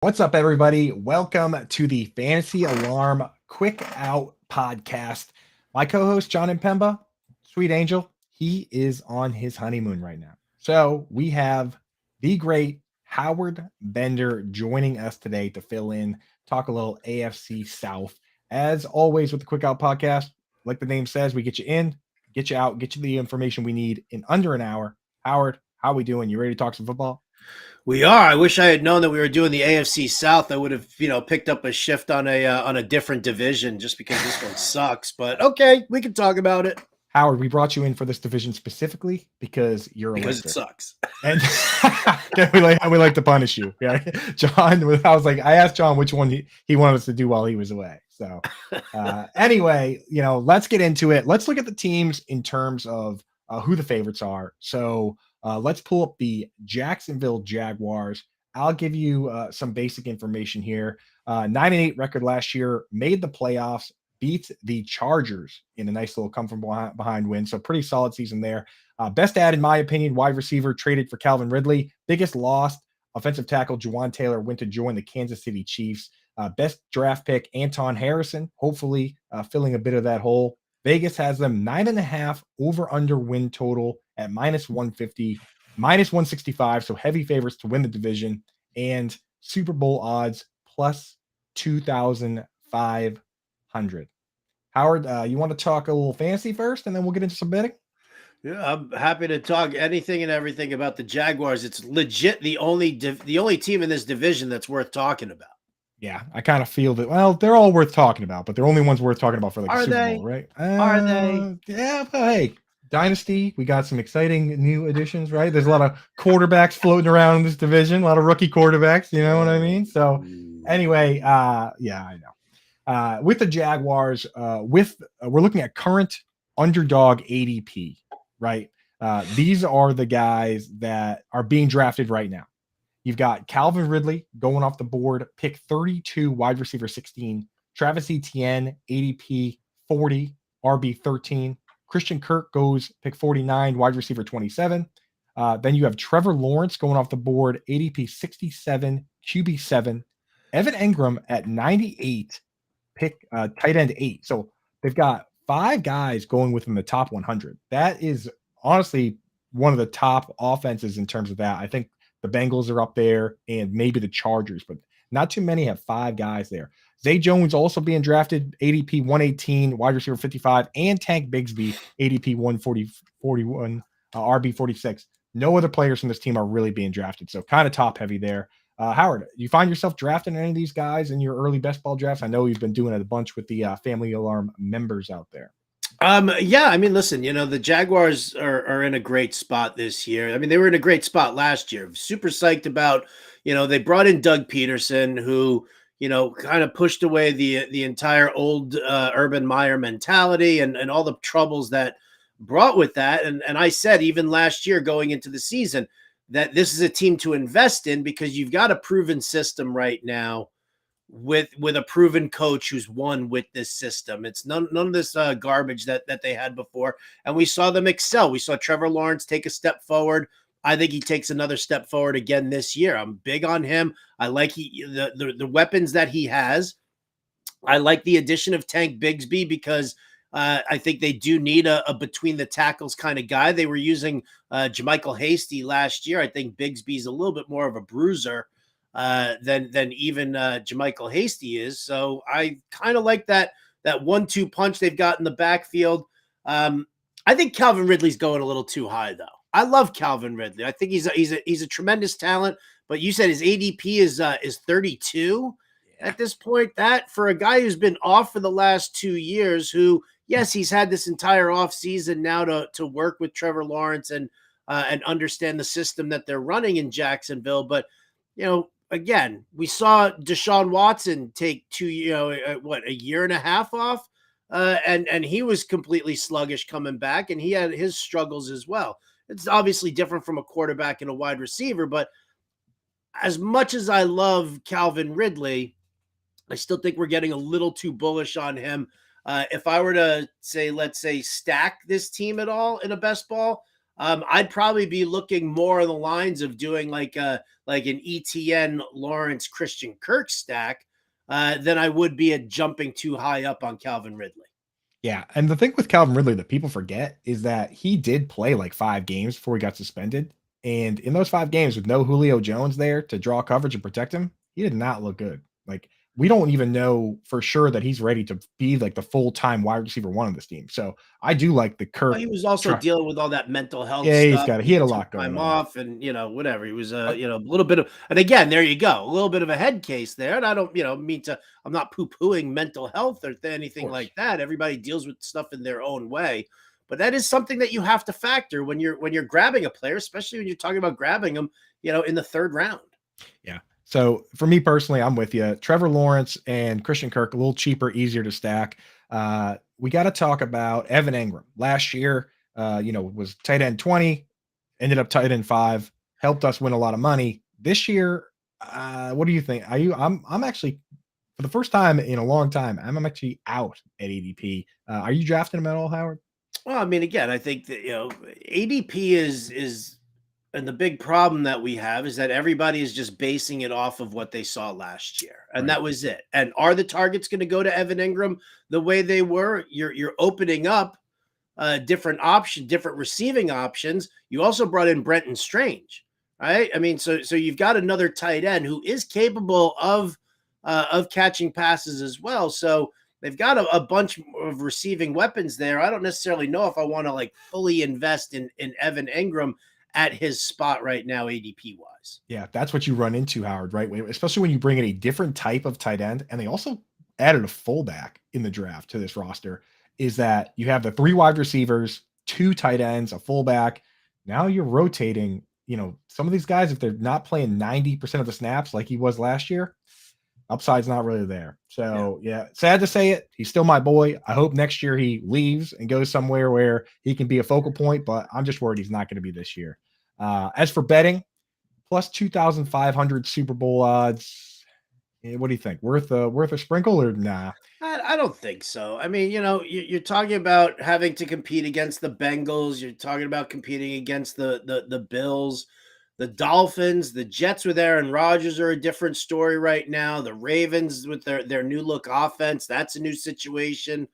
What's up, everybody? Welcome to the Fantasy Alarm Quick Out Podcast. My co-host, John Impemba, Sweet Angel, he is on his honeymoon right now. So we have the great Howard Bender joining us today to fill in, talk a little AFC South. As always with the Quick Out Podcast, like the name says, we get you in, get you out, get you the information we need in under an hour. Howard, how we doing? You ready to talk some football? We are. I wish I had known that we were doing the AFC South. I would have, picked up a shift on a different division just because this one sucks. But okay, we can talk about it Howard, we brought you in for this division specifically because you're because electric. it sucks. And we like to punish you. Yeah. John, I was like, I asked John which one he wanted us to do while he was away. So anyway, let's get into it. Let's look at the teams in terms of who the favorites are. So let's pull up the Jacksonville Jaguars. I'll give you some basic information here. 9-8 record last year, made the playoffs, beat the Chargers in a nice little come from behind win. So pretty solid season there. Best add, in my opinion, wide receiver traded for Calvin Ridley. Biggest loss, offensive tackle Juwan Taylor went to join the Kansas City Chiefs. Best draft pick, Anton Harrison, hopefully filling a bit of that hole. Vegas has them 9.5 over-under win total at minus 150, minus 165, so heavy favorites to win the division, and Super Bowl odds plus 2,500. Howard, you want to talk a little fantasy first, and then we'll get into some betting? Yeah, I'm happy to talk anything and everything about the Jaguars. It's legit the only team in this division that's worth talking about. Yeah, I kind of feel that. Well, they're all worth talking about, but they're only ones worth talking about for like Are Super they? Bowl, right? Are they? Yeah, but hey, Dynasty, we got some exciting new additions, right? There's a lot of quarterbacks floating around in this division, a lot of rookie quarterbacks, you know what I mean? So anyway, yeah, I know. With the Jaguars, we're looking at current underdog ADP, right? These are the guys that are being drafted right now. You've got Calvin Ridley going off the board, pick 32, wide receiver 16. Travis Etienne, ADP 40, RB 13. Christian Kirk goes pick 49, wide receiver 27. Then you have Trevor Lawrence going off the board, ADP 67, QB 7. Evan Engram at 98, pick tight end 8. So they've got 5 guys going within the top 100. That is honestly one of the top offenses in terms of that. I think the Bengals are up there and maybe the Chargers, but not too many have 5 guys there. Zay Jones also being drafted, ADP 118, wide receiver 55, and Tank Bigsby, ADP 141, RB 46. No other players from this team are really being drafted, so kind of top heavy there. Howard, you find yourself drafting any of these guys in your early best ball drafts? I know you've been doing it a bunch with the Family Alarm members out there. Yeah, I mean, listen, the Jaguars are in a great spot this year. I mean, they were in a great spot last year. Super psyched about, they brought in Doug Peterson, who, kind of pushed away the entire old Urban Meyer mentality and all the troubles that brought with that. And I said, even last year going into the season, that this is a team to invest in because you've got a proven system right now with a proven coach who's won with this system. It's none of this garbage that they had before. And we saw them excel. We saw Trevor Lawrence take a step forward. I think he takes another step forward again this year. I'm big on him. I like the weapons that he has. I like the addition of Tank Bigsby because I think they do need a between the tackles kind of guy. They were using JaMycal Hasty last year. I think Bigsby's a little bit more of a bruiser than even JaMycal Hasty is. So I kind of like that 1-2 punch they've got in the backfield. I think Calvin Ridley's going a little too high though. I love Calvin Ridley. I think he's a tremendous talent. But you said his ADP is 32 at this point. That for a guy who's been off for the last 2 years, who yes, he's had this entire offseason now to work with Trevor Lawrence and understand the system that they're running in Jacksonville. But again, we saw Deshaun Watson take a year and a half off, and he was completely sluggish coming back, and he had his struggles as well. It's obviously different from a quarterback and a wide receiver, but as much as I love Calvin Ridley, I still think we're getting a little too bullish on him. If I were to say, let's say, stack this team at all in a best ball, I'd probably be looking more on the lines of doing like an ETN Lawrence Christian Kirk stack than I would be at jumping too high up on Calvin Ridley. Yeah, and the thing with Calvin Ridley that people forget is that he did play like 5 games before he got suspended, and in those 5 games with no Julio Jones there to draw coverage and protect him, he did not look good. Like, we don't even know for sure that he's ready to be like the full-time wide receiver 1 of this team. So, I do like the Well, Kirk he was also try. dealing with all that mental health Yeah, stuff. he had a Took lot going time on. off and, whatever. He was, Uh, a little bit of, and again, there you go, a little bit of a head case there. And I don't, mean to, I'm not poo-pooing mental health or of anything course. like that. Everybody deals with stuff in their own way. But that is something that you have to factor when you're grabbing a player, especially when you're talking about grabbing them, in the third round. Yeah. So for me personally, I'm with you. Trevor Lawrence and Christian Kirk, a little cheaper, easier to stack. We got to talk about Evan Engram. Last year, was tight end 20, ended up tight end 5, helped us win a lot of money. This year, what do you think? I'm actually, for the first time in a long time, I'm actually out at ADP. Are you drafting him at all, Howard? Well, I mean, again, I think that, ADP is and the big problem that we have is that everybody is just basing it off of what they saw last year, and Right. that was it. And are the targets going to go to Evan Ingram the way they were? You're opening up different receiving options. You also brought in Brenton Strange, right? I mean, so you've got another tight end who is capable of catching passes as well. So they've got a bunch of receiving weapons there. I don't necessarily know if I want to like fully invest in Evan Ingram at his spot right now, ADP wise. Yeah, that's what you run into, Howard, right? Especially when you bring in a different type of tight end, and they also added a fullback in the draft to this roster, is that you have the 3 wide receivers, 2 tight ends, a fullback. Now you're rotating, some of these guys, if they're not playing 90% of the snaps like he was last year, upside's not really there. Yeah. So, yeah, sad to say it. He's still my boy. I hope next year he leaves and goes somewhere where he can be a focal point, but I'm just worried he's not going to be this year. As for betting, plus 2,500 Super Bowl odds. What do you think? Worth a sprinkle or nah? I don't think so. I mean, you're talking about having to compete against the Bengals. You're talking about competing against the Bills, the Dolphins, the Jets with Aaron Rodgers are a different story right now. The Ravens with their new look offense, that's a new situation.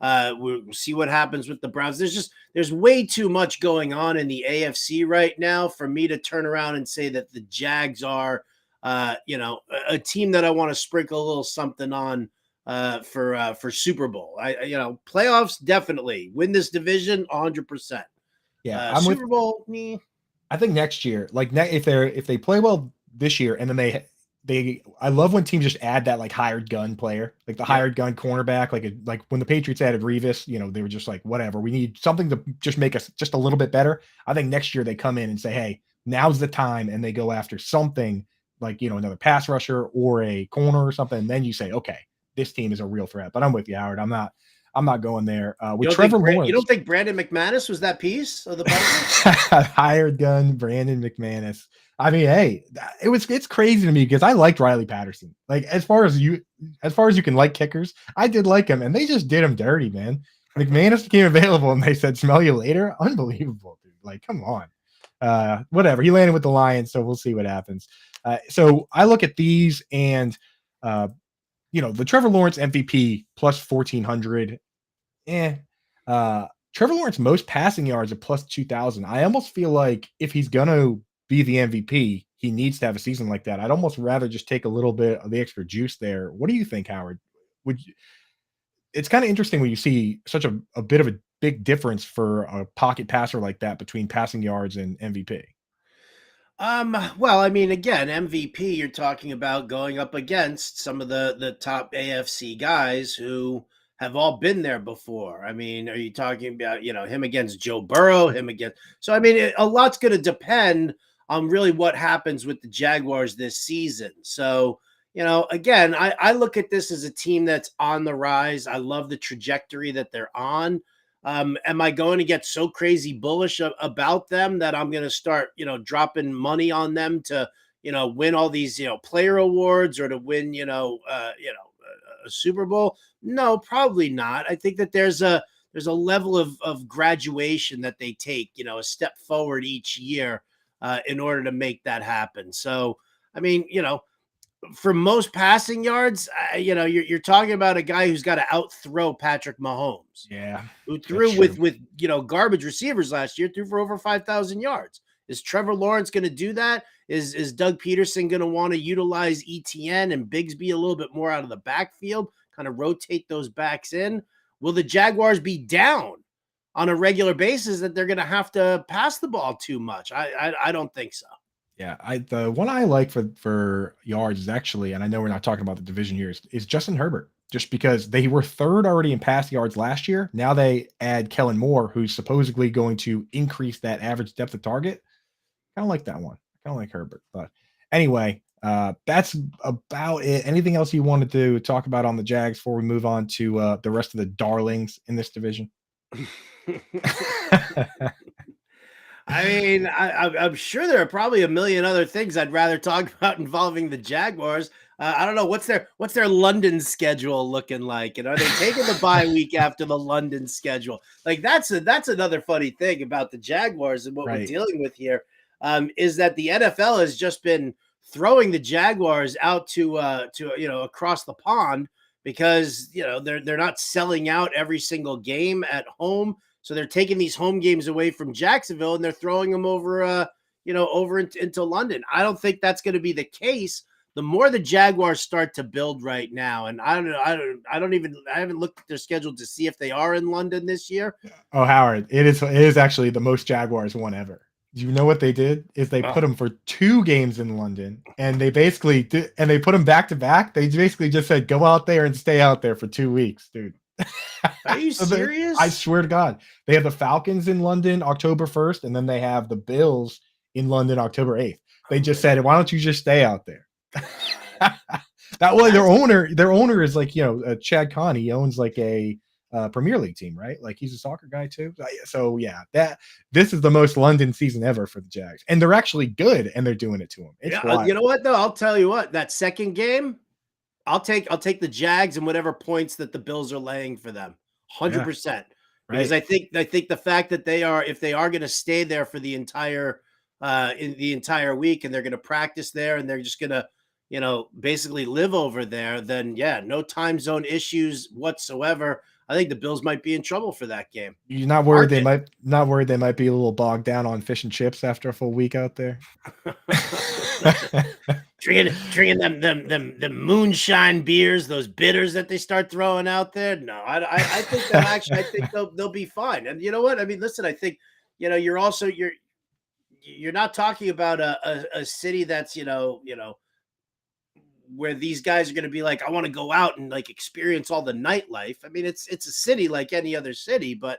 We'll see what happens with the Browns. There's way too much going on in the AFC right now for me to turn around and say that the Jags are, a team that I want to sprinkle a little something on for Super Bowl. Playoffs definitely win this division 100%. Yeah, I'm with. Super Bowl, I think next year, like if they play well this year, and then I love when teams just add that like hired gun player, like the yeah. hired gun cornerback, like when the Patriots added Revis, they were just like, whatever, we need something to just make us just a little bit better. I think next year they come in and say, hey, now's the time, and they go after something like another pass rusher or a corner or something, and then you say, okay, this team is a real threat. But I'm with you, Howard. I'm not going there. With Trevor Lawrence, you don't think Brandon McManus was that piece of the puzzle? hired gun Brandon McManus. I mean, hey, it's crazy to me because I liked Riley Patterson. Like as far as you can like kickers, I did like him, and they just did him dirty, man. McManus became available, and they said, "Smell you later." Unbelievable, dude. Like, come on. Whatever. He landed with the Lions, so we'll see what happens. So I look at these, and the Trevor Lawrence MVP plus 1,400. Trevor Lawrence most passing yards at plus 2,000. I almost feel like if he's gonna be the MVP, he needs to have a season like that. I'd almost rather just take a little bit of the extra juice there. What do you think, Howard? It's kind of interesting when you see such a bit of a big difference for a pocket passer like that between passing yards and MVP. Well, I mean, again, MVP, you're talking about going up against some of the top AFC guys who have all been there before. I mean, are you talking about, him against Joe Burrow, him against, so I mean, a lot's going to depend on really what happens with the Jaguars this season. So, again, I look at this as a team that's on the rise. I love the trajectory that they're on. Am I going to get so crazy bullish about them that I'm going to start, dropping money on them to, win all these, player awards or to win, a Super Bowl? No, probably not. I think that there's a there's a level of graduation that they take, a step forward each year in order to make that happen. So, I mean, for most passing yards, you're talking about a guy who's got to outthrow Patrick Mahomes, Yeah, who that's threw true. with garbage receivers last year, threw for over 5,000 yards. Is Trevor Lawrence going to do that? Is Doug Peterson going to want to utilize ETN and Bigsby a little bit more out of the backfield, kind of rotate those backs in? Will the Jaguars be down on a regular basis that they're going to have to pass the ball too much? I don't think so. Yeah, the one I like for yards is actually, and I know we're not talking about the division here, is Justin Herbert. Just because they were third already in pass yards last year, now they add Kellen Moore, who's supposedly going to increase that average depth of target. Kind of like that one. Kind of like Herbert. But anyway, that's about it. Anything else you wanted to talk about on the Jags before we move on to the rest of the darlings in this division? I mean, I'm sure there are probably a million other things I'd rather talk about involving the Jaguars. I don't know what's their London schedule looking like, and are they taking the bye week after the London schedule? Like that's another funny thing about the Jaguars and what we're Right. dealing with here, is that the NFL has just been throwing the Jaguars out to across the pond because they're not selling out every single game at home. So they're taking these home games away from Jacksonville and they're throwing them over, into London. I don't think that's going to be the case. The more the Jaguars start to build right now, and I haven't looked at their schedule to see if they are in London this year. Oh, Howard, it is actually the most Jaguars one ever. Do you know what they did? Is they put them for 2 games in London, and they basically did, and they put them back to back. They basically just said, "Go out there and stay out there for 2 weeks, dude." Are you serious? I swear to God, they have the Falcons in London October 1st, and then they have the Bills in London October 8th. They just said, "Why don't you just stay out there?" That way, their owner is like Chad Conn. He owns like a Premier League team, right? Like he's a soccer guy too. So yeah, this is the most London season ever for the Jags, and they're actually good, and they're doing it to them. It's wild. You know what though? I'll tell you what. That second game, I'll take the Jags and whatever points that the Bills are laying for them. 100%. Because I think the fact that if they are going to stay there for the entire week and they're going to practice there and they're just going to basically live over there, then yeah, no time zone issues whatsoever. I think the Bills might be in trouble for that game. You're not worried they might be a little bogged down on fish and chips after a full week out there. drinking them moonshine beers, those bitters that they start throwing out there. No, I think that actually, I think they'll be fine. And you know what? I mean, listen, I think you're not talking about a city that's where these guys are going to be like, I want to go out and like experience all the nightlife. I mean, it's a city like any other city, but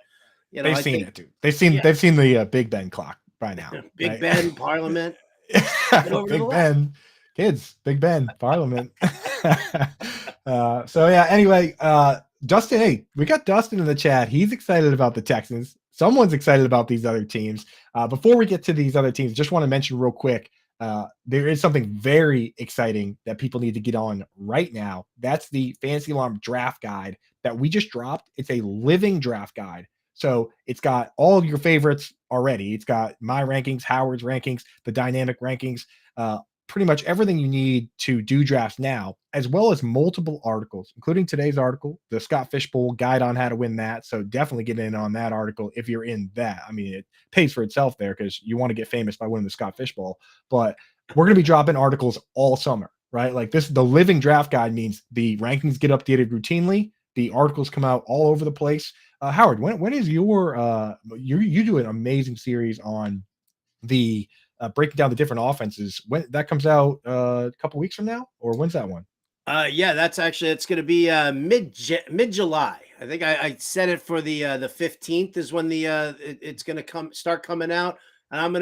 they've seen it, dude. They've seen the Big Ben clock by now. Big Ben, Parliament, Big Ben, kids, Big Ben, Parliament. So yeah. Anyway, Dustin, hey, we got Dustin in the chat. He's excited about the Texans. Someone's excited about these other teams. Before we get to these other teams, just want to mention real quick. There is something very exciting that people need to get on right now. That's the Fantasy Alarm draft guide that we just dropped. It's a living draft guide. So it's got all of your favorites already. It's got my rankings, Howard's rankings, the dynamic rankings, pretty much everything you need to do drafts now, as well as multiple articles, including today's article, the Scott Fishbowl guide on how to win that. So definitely get in on that article if you're in that. I mean, it pays for itself there because you want to get famous by winning the Scott Fishbowl. But we're going to be dropping articles all summer, right? Like the living draft guide means the rankings get updated routinely. The articles come out all over the place. Howard, when is your you do an amazing series on the breaking down the different offenses. When that comes out a couple weeks from now, or when's that one? Yeah, it's going to be mid July. I think I said it for the 15th is when it's going to start coming out, and I'm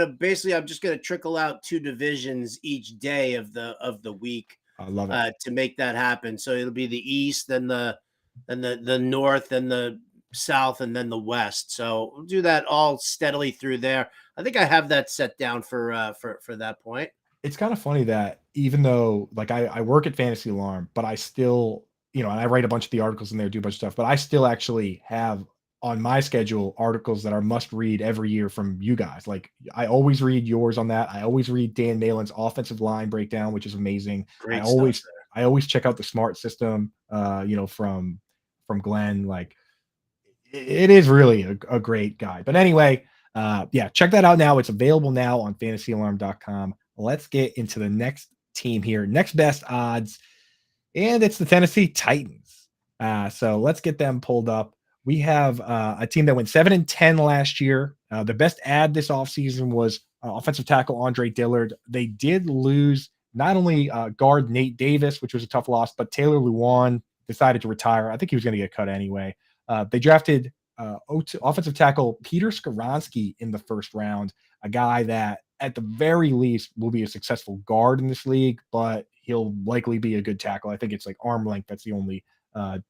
just going to trickle out 2 divisions each day of the week. I love it to make that happen. So it'll be the East, then the North, and the South, and then the West. So we'll do that all steadily through there. I think I have that set down for that point. It's kind of funny that even though like I work at Fantasy Alarm, but I still, and I write a bunch of the articles in there, do a bunch of stuff, but I still actually have on my schedule articles that are must read every year from you guys. Like I always read yours on that. I always read Dan Malin's offensive line breakdown, which is amazing. I Great stuff always I always check out the smart system, from Glenn. Like it is really a great guide. But anyway, yeah, check that out now. It's available now on fantasyalarm.com. Let's get into the next team here. Next best odds, and it's the Tennessee Titans. So let's get them pulled up. We have a team that went 7-10 last year. The best ad this offseason was offensive tackle Andre Dillard. They did lose not only guard Nate Davis, which was a tough loss, but Taylor Lewan decided to retire. I think he was going to get cut anyway. They drafted offensive tackle Peter Skoronski in the first round, a guy that at the very least will be a successful guard in this league, but he'll likely be a good tackle. I think it's like arm length. That's the only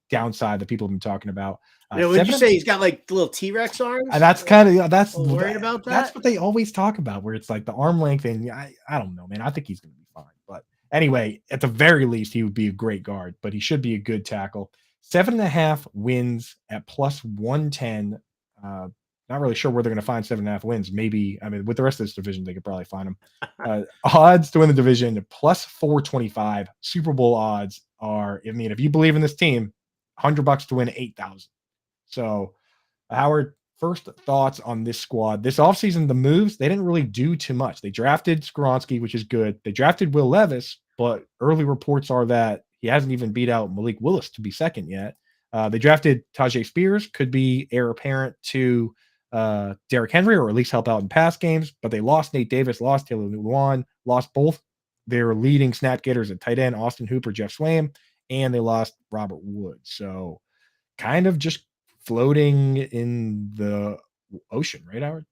downside that people have been talking about. Would you say he's got like little T-Rex arms? And that's kind of that's worried about that. That's what they always talk about, where it's like the arm length, and I don't know, man. I think he's going to be fine. But anyway, at the very least, he would be a great guard, but he should be a good tackle. 7.5 wins at plus 110. Not really sure where they're going to find 7.5 wins. Maybe, I mean, with the rest of this division, they could probably find them. Odds to win the division plus 425. Super Bowl odds are, I mean, if you believe in this team, $100 to win 8,000. So, Howard, first thoughts on this squad. This offseason, the moves, they didn't really do too much. They drafted Skoronski, which is good. They drafted Will Levis, but early reports are that he hasn't even beat out Malik Willis to be second yet. They drafted Tajay Spears, could be heir apparent to Derrick Henry, or at least help out in pass games, but they lost Nate Davis, lost Taylor Lewan, lost both their leading snap getters at tight end, Austin Hooper, Jeff Swaim, and they lost Robert Wood. So kind of just floating in the ocean, right, Howard?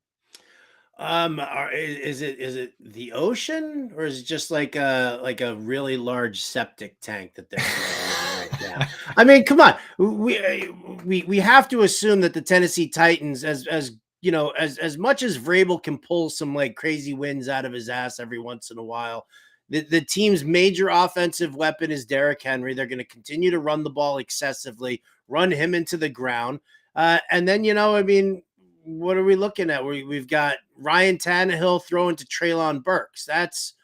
Is it the ocean, or is it just like a really large septic tank that they're right now? I mean, come on, we have to assume that the Tennessee Titans, as you know, as much as Vrabel can pull some like crazy wins out of his ass every once in a while, the team's major offensive weapon is Derrick Henry. They're going to continue to run the ball excessively, run him into the ground, and then I mean, what are we looking at? We've got Ryan Tannehill throwing to Treylon Burks. That's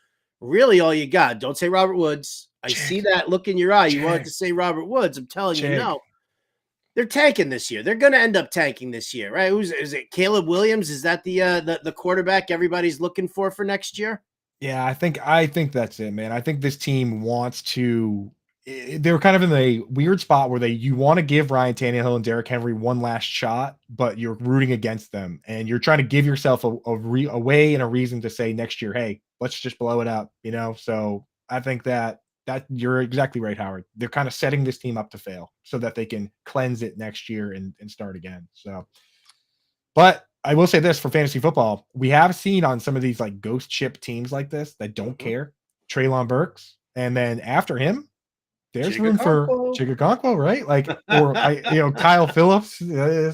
really all you got. Don't say Robert Woods. I see that look in your eye. You wanted to say Robert Woods. I'm telling you, no. They're tanking this year. They're going to end up tanking this year, right? Is it Caleb Williams? Is that the quarterback everybody's looking for next year? Yeah, I think that's it, man. I think this team wants to. They're kind of in a weird spot where you want to give Ryan Tannehill and Derrick Henry one last shot, but you're rooting against them, and you're trying to give yourself a way and a reason to say next year, hey, let's just blow it up, So I think that you're exactly right, Howard. They're kind of setting this team up to fail so that they can cleanse it next year and start again. So, but I will say this for fantasy football, we have seen on some of these like ghost ship teams like this that don't care, Treylon Burks, and then after him, there's room for Chigakonkwo, right? Like, or Kyle Phillips,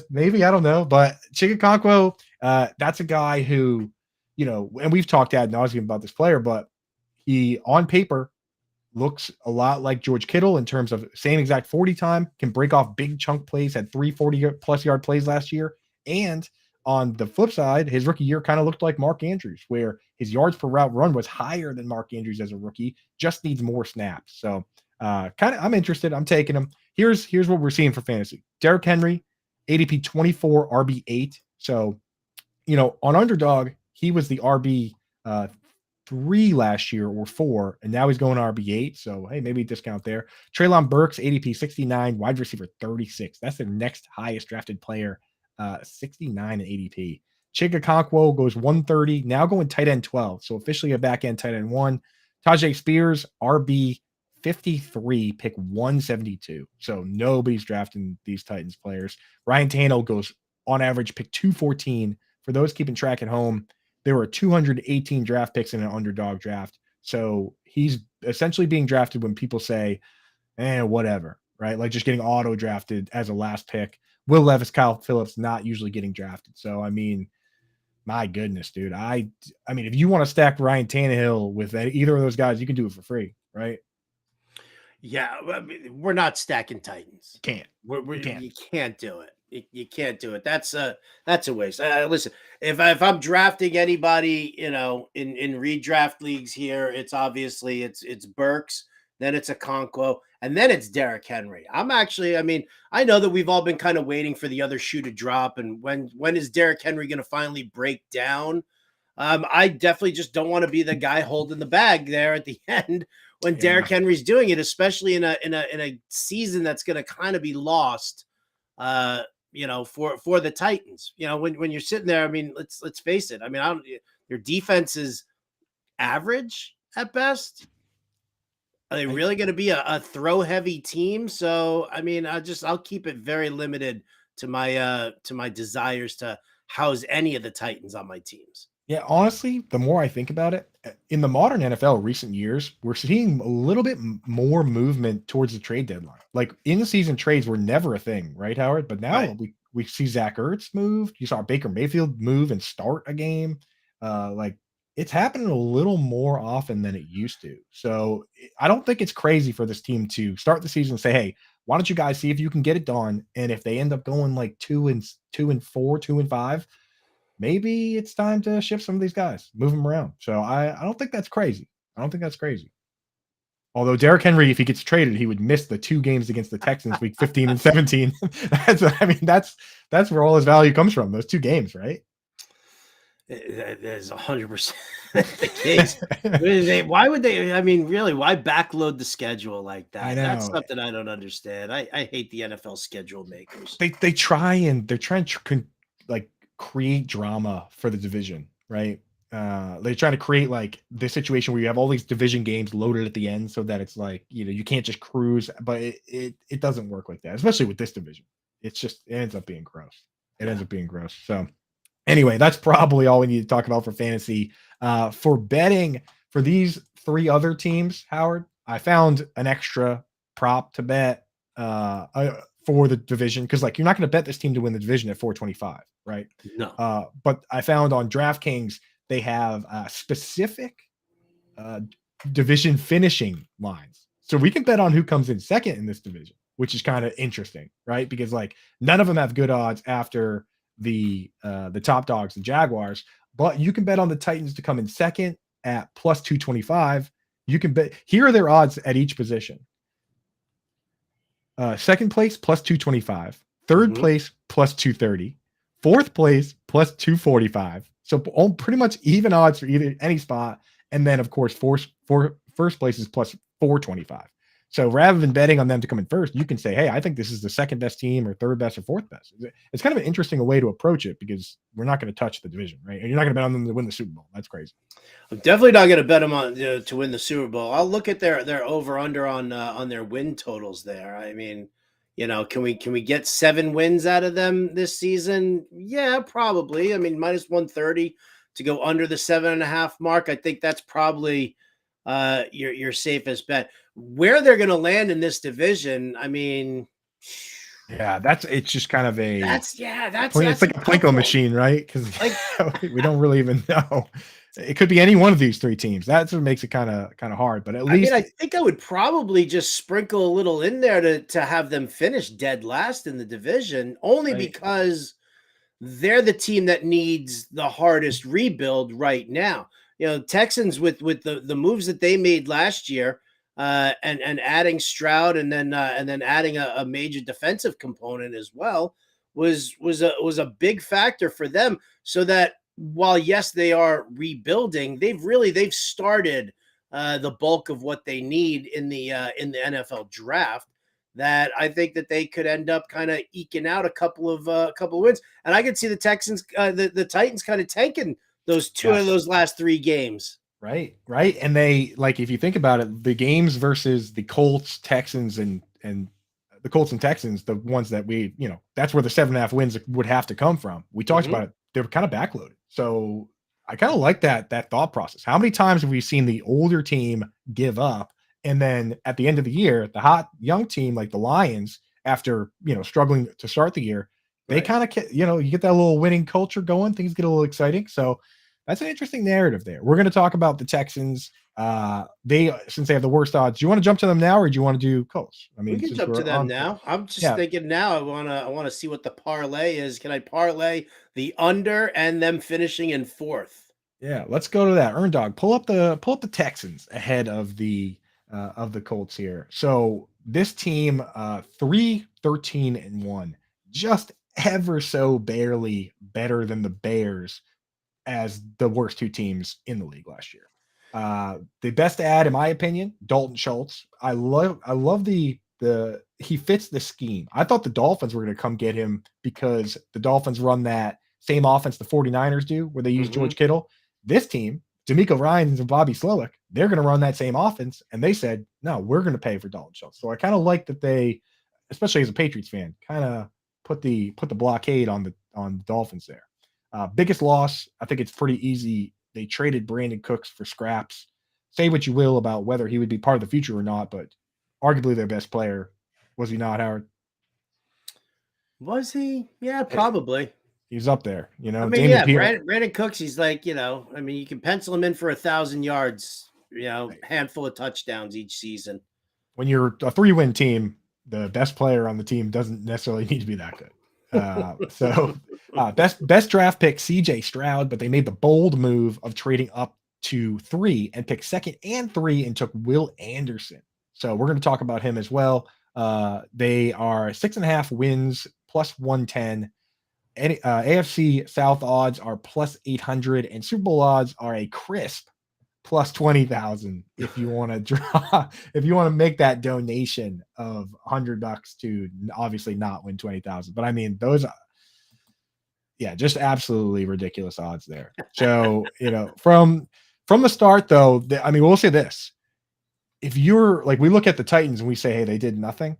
maybe, I don't know, but Chigakonkwo, that's a guy who, and we've talked ad nauseum about this player, but he on paper looks a lot like George Kittle in terms of same exact 40 time, can break off big chunk plays, had 340 plus yard plays last year. And on the flip side, his rookie year kind of looked like Mark Andrews, where his yards per route run was higher than Mark Andrews as a rookie, just needs more snaps. So I'm interested. I'm taking him. Here's what we're seeing for fantasy. Derrick Henry, ADP 24, RB8. So, on Underdog, he was the RB 3 last year or 4, and now he's going RB8. So, hey, maybe discount there. Treylon Burks, ADP 69, wide receiver 36. That's the next highest drafted player, 69 in ADP. Chigakonkwo goes 130, now going tight end 12. So officially a back end tight end 1. Tajay Spears, RB 53, pick 172. So nobody's drafting these Titans players. Ryan Tannehill goes on average pick 214. For those keeping track at home, there were 218 draft picks in an underdog draft. So he's essentially being drafted when people say, whatever, right? Like just getting auto drafted as a last pick. Will Levis, Kyle Phillips, not usually getting drafted. So, I mean, my goodness, dude. I mean, if you want to stack Ryan Tannehill with either of those guys, you can do it for free, right? Yeah, I mean, we're not stacking Titans. Can't. You can't do it. You can't do it. That's a waste. Listen, if I'm drafting anybody, in redraft leagues here, it's obviously it's Burks, then it's a Okonkwo, and then it's Derrick Henry. I mean, I know that we've all been kind of waiting for the other shoe to drop, and when is Derrick Henry going to finally break down? I definitely just don't want to be the guy holding the bag there at the end when Derrick Henry's doing it, especially in a season that's going to kind of be lost, for the Titans. When you're sitting there, I mean, let's face it. I mean, your defense is average at best. Are they really going to be a throw heavy team? So, I mean, I'll keep it very limited to my desires to house any of the Titans on my teams. Yeah, honestly, the more I think about it, in the modern NFL recent years, we're seeing a little bit more movement towards the trade deadline. Like in-season trades were never a thing, right, Howard? But now Right. we see Zach Ertz move. You saw Baker Mayfield move and start a game. Like it's happening a little more often than it used to. So I don't think it's crazy for this team to start the season and say, "Hey, why don't you guys see if you can get it done?" And if they end up going like 2-4, 2-5. Maybe it's time to shift some of these guys, move them around. So I don't think that's crazy. I don't think that's crazy. Although Derrick Henry, if he gets traded, he would miss the 2 games against the Texans week 15 and 17. That's where all his value comes from, those 2 games, right? That is 100% the case. Why would they? I mean, really, why backload the schedule like that? I know. That's something I don't understand. I hate the NFL schedule makers. They're trying to like create drama for the division, right? They're trying to create like this situation where you have all these division games loaded at the end so that it's like, you can't just cruise, but it doesn't work like that, especially with this division. It ends up being gross. It ends up being gross. So anyway, that's probably all we need to talk about for fantasy. For betting for these 3 other teams, Howard, I found an extra prop to bet for the division because like you're not going to bet this team to win the division at 425, right? No. But I found on DraftKings they have specific division finishing lines, so we can bet on who comes in second in this division, which is kind of interesting, right? Because like none of them have good odds after the top dogs, the Jaguars, but you can bet on the Titans to come in second at plus 225. You can bet here are their odds at each position. Second place plus 225, third place plus 230, fourth place plus 245. So pretty much even odds for any spot. And then of course, first place is plus 425. So rather than betting on them to come in first, you can say, hey, I think this is the second best team or third best or fourth best. It's kind of an interesting way to approach it because we're not going to touch the division, right? And you're not going to bet on them to win the Super Bowl. That's crazy. I'm definitely not going to bet them on to win the Super Bowl. I'll look at their over under on their win totals there. I mean, can we get 7 wins out of them this season? Yeah, probably. I mean, minus 130 to go under the 7.5 mark. I think that's probably your safest bet. Where they're going to land in this division, I mean, yeah, it's just kind of it's like a Plinko machine, right? Because we don't really even know. It could be any one of these 3 teams. That's what makes it kind of hard. But at least I think I would probably just sprinkle a little in there to have them finish dead last in the division, only because they're the team that needs the hardest rebuild right now. Texans with the moves that they made last year, and adding Stroud and then adding a major defensive component as well was a big factor for them. So that while yes they are rebuilding, they've started the bulk of what they need in the NFL draft. That I think that they could end up kind of eking out a couple of wins, and I could see the Texans, the Titans, kind of tanking those 2 of those last 3 games. Right. And they, like, if you think about it, the games versus the Colts, Texans, and the Colts and Texans, the ones that that's where the 7.5 wins would have to come from. We talked about it. They were kind of backloaded. So I kind of like that thought process. How many times have we seen the older team give up? And then at the end of the year, the hot young team, like the Lions, after, struggling to start the year, they kind of, you get that little winning culture going. Things get a little exciting. So that's an interesting narrative there. We're going to talk about the Texans. Since they have the worst odds, do you want to jump to them now, or do you want to do Colts? I We mean, can since jump to we're them on now. Colts. I'm just Yeah, thinking now. I wanna see what the parlay is. Can I parlay the under and them finishing in fourth? yeah. Let's go to that. Earn Dog, pull up the Texans ahead of the Colts here. So this team, 3-13-1, just ever so barely better than the Bears as the worst two teams in the league last year. The best ad, in my opinion, Dalton Schultz. I love the he fits the scheme. I thought the Dolphins were going to come get him because the Dolphins run that same offense the 49ers do, where they use Mhm. George Kittle. This team, D'Amico Ryans and Bobby Slowick, they're going to run that same offense, and they said, no, we're going to pay for Dalton Schultz. So I kind of like that they, especially as a Patriots fan, kind of put the blockade on the Dolphins there. Biggest loss, I think it's pretty easy. They traded Brandon Cooks for scraps. Say what you will about whether he would be part of the future or not, but arguably their best player. Was he not, Howard? Was he? Yeah, Eh, probably. He's up there. I mean, Damian yeah, Pierce. Brandon Cooks, he's like, I mean, you can pencil him in for 1,000 yards, handful of touchdowns each season. When you're a 3-win team, the best player on the team doesn't necessarily need to be that good. Best draft pick CJ Stroud, but they made the bold move of trading up to 3 and picked second and 3 and took Will Anderson. So we're going to talk about him as well. They are 6.5 wins plus 110. AFC South odds are plus 800, and Super Bowl odds are a crisp plus 20,000 if you want to draw, if you want to make that donation of $100 to obviously not win 20,000. But I mean, those, yeah, just absolutely ridiculous odds there. So, from the start though, I mean, we'll say this. If you're like, we look at the Titans and we say, hey, they did nothing,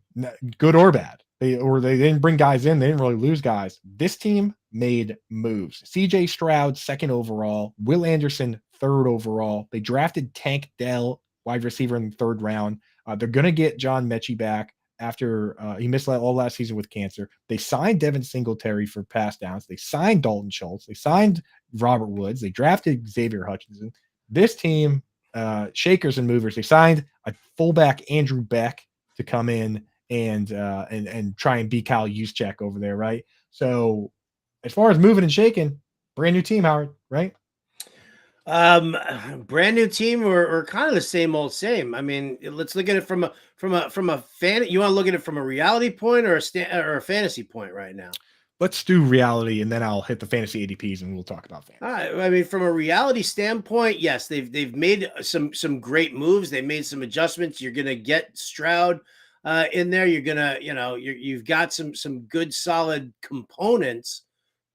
good or bad. They didn't bring guys in. They didn't really lose guys. This team made moves. CJ Stroud, second overall. Will Anderson, third overall. They drafted Tank Dell, wide receiver, in the third round. They're going to get John Mechie back after he missed all last season with cancer. They signed Devin Singletary for pass downs. They signed Dalton Schultz. They signed Robert Woods. They drafted Xavier Hutchinson. This team, shakers and movers. They signed a fullback, Andrew Beck, to come in and try and beat Kyle Juszczyk over there, right? So as far as moving and shaking, brand new team, Howard, right? Um, Brand new team or kind of the same old same. I mean, let's look at it from a fan. You want to look at it from a reality point or or a fantasy point right now? Let's do reality, and then I'll hit the fantasy ADPs, and we'll talk about All fantasy. right. I mean, from a reality standpoint, yes, they've made some great moves. They made some adjustments. You're gonna get Stroud in there. You're gonna, you've got some good solid components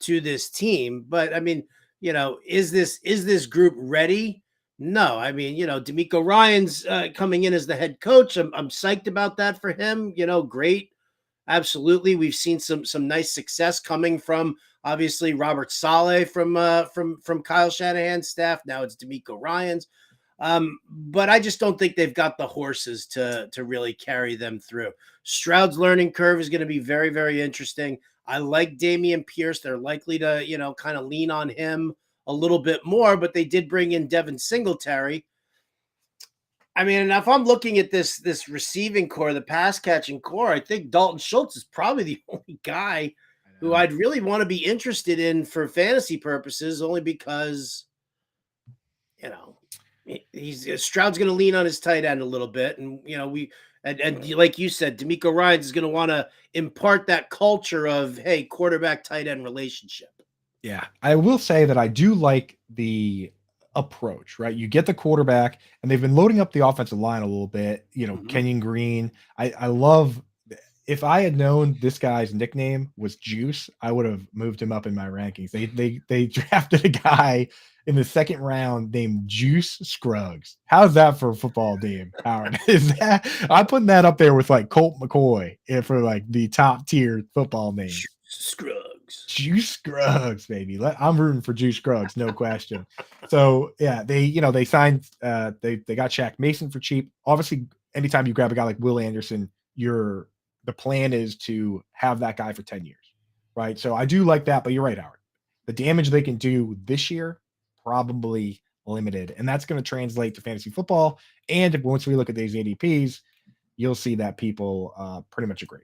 to this team. But I mean, is this group ready? No. I mean, D'Amico Ryan's coming in as the head coach. I'm psyched about that for him. Great. Absolutely. We've seen some nice success coming from obviously Robert Saleh from Kyle Shanahan's staff. Now it's D'Amico Ryan's. But I just don't think they've got the horses to really carry them through. Stroud's learning curve is going to be very, very interesting. I like Damian Pierce. They're likely to, kind of lean on him a little bit more, but they did bring in Devin Singletary. I mean, if I'm looking at this receiving core, the pass catching core, I think Dalton Schultz is probably the only guy I who know. I'd really want to be interested in for fantasy purposes, only because you know he's Stroud's going to lean on his tight end a little bit, and like you said, D'Amico Ryan's is going to want to impart that culture of hey, quarterback tight end relationship. Yeah, I will say that I do like the approach, right? You get the quarterback, and they've been loading up the offensive line a little bit. Mhm. Kenyon Green. I love. If I had known this guy's nickname was Juice, I would have moved him up in my rankings. They drafted a guy in the second round named Juice Scruggs. How's that for a football name, Howard? Is that I'm putting that up there with like Colt McCoy for like the top tier football names. Scruggs. Juice Scruggs, baby. I'm rooting for Juice Scruggs, no question. So yeah, they signed they got Shaq Mason for cheap. Obviously, anytime you grab a guy like Will Anderson, the plan is to have that guy for 10 years. Right. So I do like that, but you're right, Howard. The damage they can do this year, probably limited. And that's going to translate to fantasy football. And once we look at these ADPs, you'll see that people pretty much agree.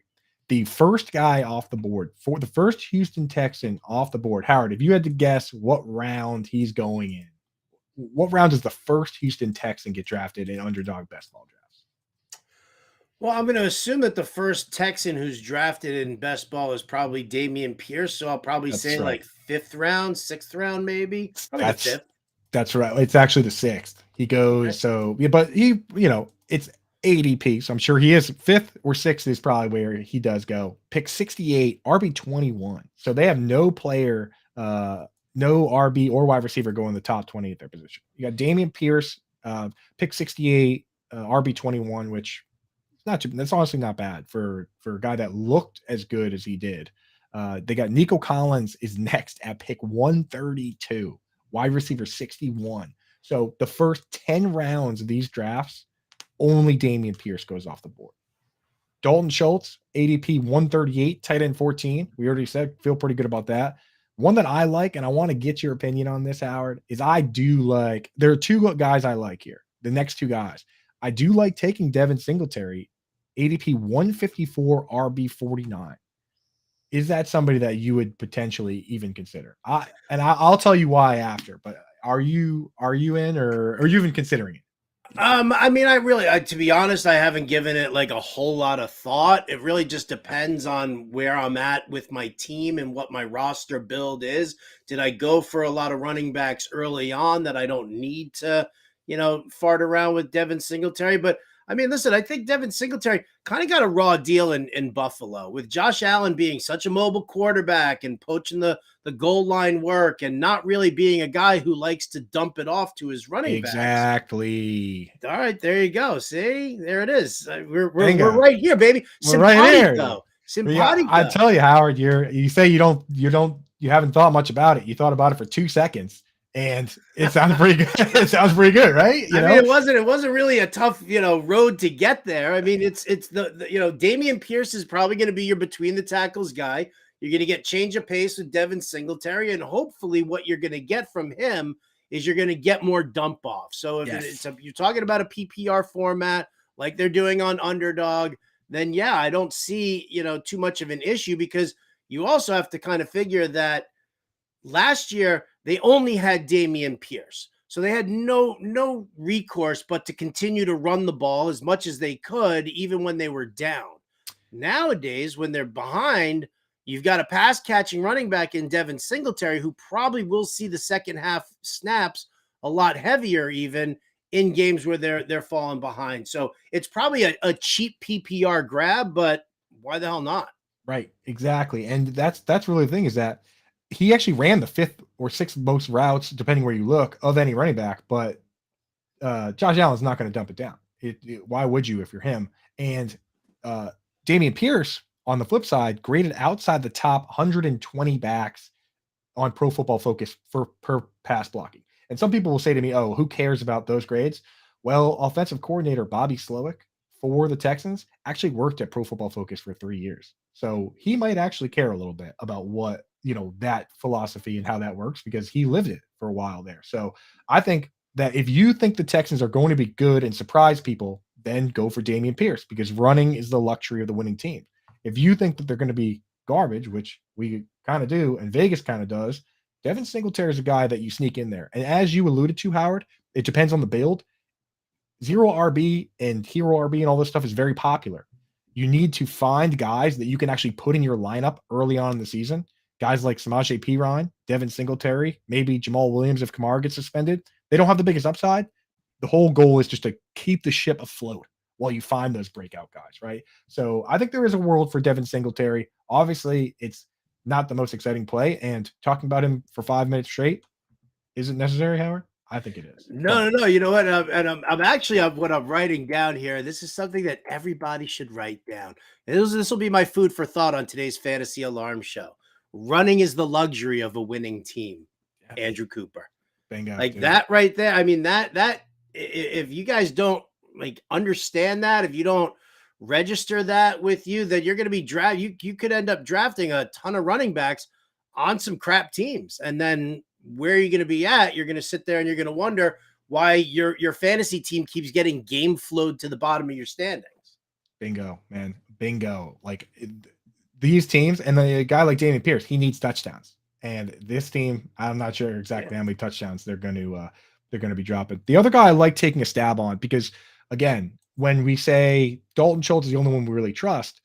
The first guy off the board, for the first Houston Texan off the board, Howard, if you had to guess what round he's going in, what round does the first Houston Texan get drafted in underdog best ball drafts? Well, I'm going to assume that the first Texan who's drafted in best ball is probably Damian Pierce. So I'll probably say right. like 5th round, 6th round, maybe. Probably the 5th. That's right. It's actually the 6th. He goes, okay. So, yeah, but he, it's ADP. So I'm sure he is 5th or 6th is probably where he does go. Pick 68, RB21. So they have no player, no RB or wide receiver going in the top 20 at their position. You got Damian Pierce, pick 68, RB21, which that's honestly not bad for a guy that looked as good as he did. They got Nico Collins is next at pick 132, wide receiver 61. So the first 10 rounds of these drafts, only Damian Pierce goes off the board. Dalton Schultz, ADP 138, tight end 14. We already said, feel pretty good about that. One that I like, and I want to get your opinion on this, Howard, is there are 2 guys I like here. The next 2 guys. I do like taking Devin Singletary, ADP 154, RB 49. Is that somebody that you would potentially even consider? I'll tell you why after, but are you in, or are you even considering it? I mean, to be honest, I haven't given it like a whole lot of thought. It really just depends on where I'm at with my team and what my roster build is. Did I go for a lot of running backs early on that I don't need to, fart around with Devin Singletary? But I mean, listen, I think Devin Singletary kind of got a raw deal in Buffalo with Josh Allen being such a mobile quarterback and poaching the goal line work and not really being a guy who likes to dump it off to his running backs. Exactly. All right, there you go. See, there it is. We're right here, baby. We're right here. Simpatico. I tell you, Howard, you say you haven't thought much about it. You thought about it for 2 seconds. And it sounds pretty good. It sounds pretty good, right? I mean, it wasn't really a tough, road to get there. I mean, it's the Damian Pierce is probably going to be your between the tackles guy. You're going to get change of pace with Devin Singletary, and hopefully, what you're going to get from him is you're going to get more dump off. So if you're talking about a PPR format like they're doing on Underdog, then yeah, I don't see too much of an issue, because you also have to kind of figure that last year they only had Damian Pierce. So they had no recourse but to continue to run the ball as much as they could, even when they were down. Nowadays, when they're behind, you've got a pass catching running back in Devin Singletary, who probably will see the second half snaps a lot heavier, even in games where they're falling behind. So it's probably a cheap PPR grab, but why the hell not? Right, exactly. And that's really the thing, is that he actually ran the 5th or 6th most routes, depending where you look, of any running back. But Josh Allen's not going to dump it down. Why would you if you're him? And Damian Pierce, on the flip side, graded outside the top 120 backs on Pro Football Focus per pass blocking. And some people will say to me, "Oh, who cares about those grades?" Well, offensive coordinator Bobby Slowick for the Texans actually worked at Pro Football Focus for 3 years. So he might actually care a little bit about what, that philosophy and how that works, because he lived it for a while there. So I think that if you think the Texans are going to be good and surprise people, then go for Damian Pierce, because running is the luxury of the winning team. If you think that they're going to be garbage, which we kind of do, and Vegas kind of does, Devin Singletary is a guy that you sneak in there. And as you alluded to, Howard, it depends on the build. Zero RB and hero RB and all this stuff is very popular. You need to find guys that you can actually put in your lineup early on in the season. Guys like Samaje Perine, Devin Singletary, maybe Jamal Williams if Kamara gets suspended. They don't have the biggest upside. The whole goal is just to keep the ship afloat while you find those breakout guys, right? So I think there is a world for Devin Singletary. Obviously, it's not the most exciting play, and talking about him for 5 minutes straight isn't necessary, Howard. I think it is. No. You know what? I'm actually what I'm writing down here. This is something that everybody should write down. This will be my food for thought on today's Fantasy Alarm Show. Running is the luxury of a winning team. Yes. Andrew Cooper. Bingo, like dude. that right there. I mean, that if you guys don't understand that, if you don't register that with you, then you're going to be you could end up drafting a ton of running backs on some crap teams, and then where are you going to be at? You're going to sit there and you're going to wonder why your fantasy team keeps getting game flowed to the bottom of your standings. Bingo, man. Bingo. Like these teams, and a guy like Dameon Pierce, he needs touchdowns. And this team, I'm not sure exactly how many touchdowns they're going to be dropping. The other guy I like taking a stab on because, again, when we say Dalton Schultz is the only one we really trust,